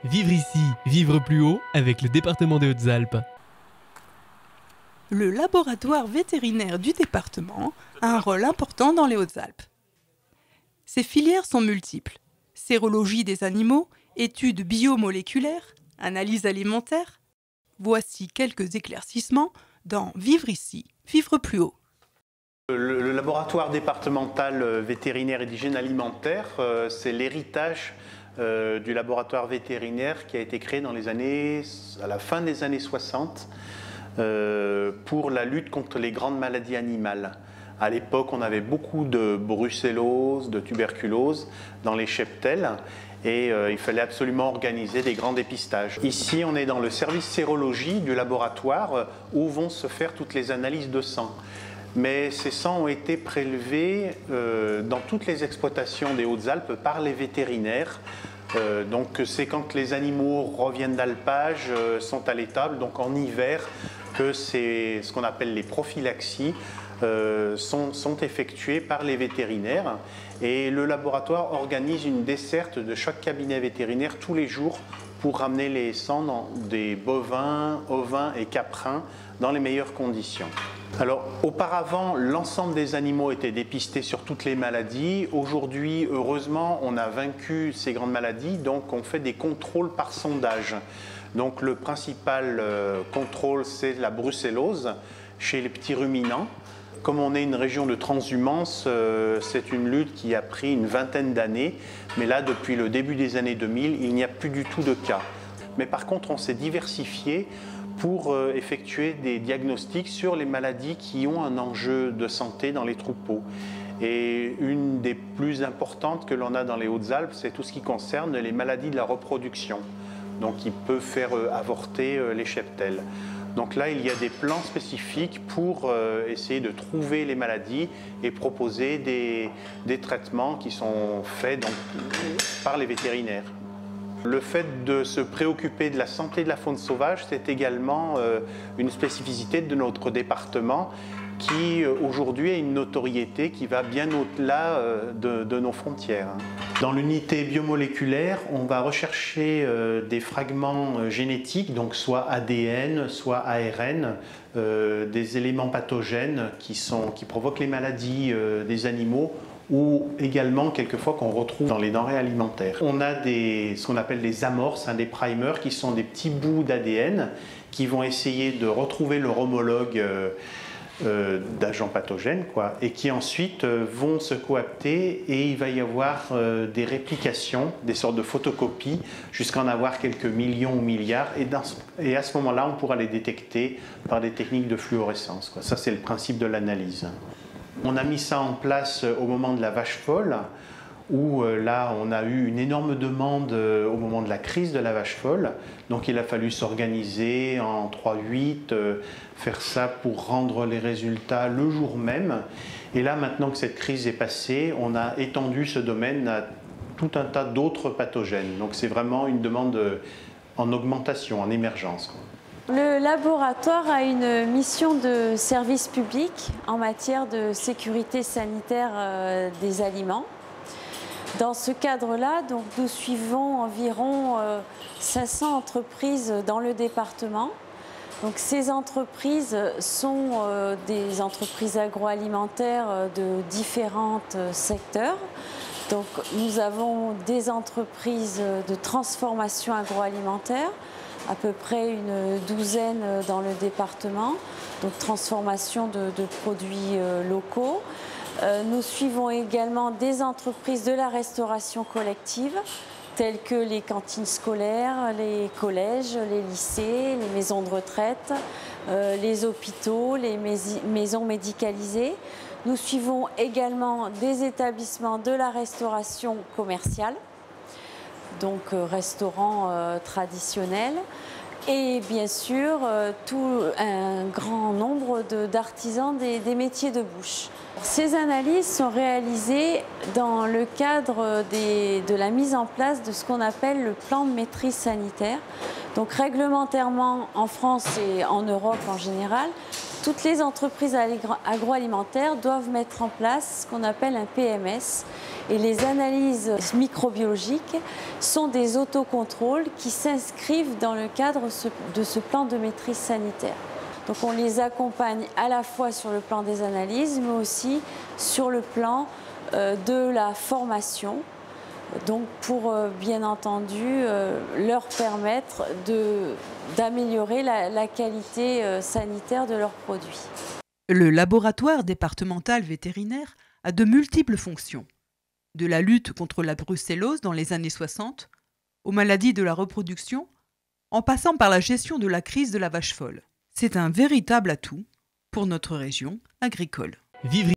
Vivre ici, vivre plus haut avec le département des Hautes-Alpes. Le laboratoire vétérinaire du département a un rôle important dans les Hautes-Alpes. Ses filières sont multiples. Sérologie des animaux, études biomoléculaires, analyse alimentaire. Voici quelques éclaircissements dans Vivre ici, vivre plus haut. Le laboratoire départemental vétérinaire et d'hygiène alimentaire, c'est l'héritage du laboratoire vétérinaire qui a été créé à la fin des années 60 pour la lutte contre les grandes maladies animales. À l'époque, on avait beaucoup de brucellose, de tuberculose dans les cheptels et il fallait absolument organiser des grands dépistages. Ici, on est dans le service sérologie du laboratoire où vont se faire toutes les analyses de sang. Mais ces sangs ont été prélevés dans toutes les exploitations des Hautes-Alpes par les vétérinaires. Donc c'est quand les animaux reviennent d'alpage, sont à l'étable, donc en hiver, que ce qu'on appelle les prophylaxies sont effectuées par les vétérinaires. Et le laboratoire organise une desserte de chaque cabinet vétérinaire tous les jours pour ramener les sangs des bovins, ovins et caprins dans les meilleures conditions. Alors, auparavant, l'ensemble des animaux étaient dépistés sur toutes les maladies. Aujourd'hui, heureusement, on a vaincu ces grandes maladies, donc on fait des contrôles par sondage. Donc, le principal contrôle, c'est la brucellose chez les petits ruminants. Comme on est une région de transhumance, c'est une lutte qui a pris une vingtaine d'années. Mais là, depuis le début des années 2000, il n'y a plus du tout de cas. Mais par contre, on s'est diversifié pour effectuer des diagnostics sur les maladies qui ont un enjeu de santé dans les troupeaux. Et une des plus importantes que l'on a dans les Hautes-Alpes, c'est tout ce qui concerne les maladies de la reproduction, donc qui peuvent faire avorter les cheptels. Donc là, il y a des plans spécifiques pour essayer de trouver les maladies et proposer des traitements qui sont faits donc, par les vétérinaires. Le fait de se préoccuper de la santé de la faune sauvage, c'est également une spécificité de notre département qui aujourd'hui a une notoriété qui va bien au-delà de nos frontières. Dans l'unité biomoléculaire, on va rechercher des fragments génétiques, donc soit ADN, soit ARN, des éléments pathogènes qui provoquent les maladies des animaux, ou également quelquefois qu'on retrouve dans les denrées alimentaires. On a ce qu'on appelle des amorces, des primers, qui sont des petits bouts d'ADN qui vont essayer de retrouver leur homologue d'agents pathogènes, et qui ensuite vont se coapter et il va y avoir des réplications, des sortes de photocopies, jusqu'à en avoir quelques millions ou milliards, et à ce moment-là, on pourra les détecter par des techniques de fluorescence. Ça, c'est le principe de l'analyse. On a mis ça en place au moment de la vache folle, où là on a eu une énorme demande au moment de la crise de la vache folle. Donc il a fallu s'organiser en 3-8, faire ça pour rendre les résultats le jour même. Et là maintenant que cette crise est passée, on a étendu ce domaine à tout un tas d'autres pathogènes. Donc c'est vraiment une demande en augmentation, en émergence. Le laboratoire a une mission de service public en matière de sécurité sanitaire des aliments. Dans ce cadre-là, donc, nous suivons environ 500 entreprises dans le département. Donc, ces entreprises sont des entreprises agroalimentaires de différents secteurs. Donc, nous avons des entreprises de transformation agroalimentaire, à peu près une douzaine dans le département, donc transformation de produits locaux. Nous suivons également des entreprises de la restauration collective, telles que les cantines scolaires, les collèges, les lycées, les maisons de retraite, les hôpitaux, les maisons médicalisées. Nous suivons également des établissements de la restauration commerciale, donc restaurants traditionnels, et bien sûr tout un grand nombre d'artisans des métiers de bouche. Ces analyses sont réalisées dans le cadre de la mise en place de ce qu'on appelle le plan de maîtrise sanitaire. Donc réglementairement, en France et en Europe en général, toutes les entreprises agroalimentaires doivent mettre en place ce qu'on appelle un PMS. Et les analyses microbiologiques sont des autocontrôles qui s'inscrivent dans le cadre de ce plan de maîtrise sanitaire. Donc on les accompagne à la fois sur le plan des analyses, mais aussi sur le plan de la formation. Donc pour bien entendu leur permettre d'améliorer la qualité sanitaire de leurs produits. Le laboratoire départemental vétérinaire a de multiples fonctions. De la lutte contre la brucellose dans les années 60, aux maladies de la reproduction, en passant par la gestion de la crise de la vache folle. C'est un véritable atout pour notre région agricole. Vivre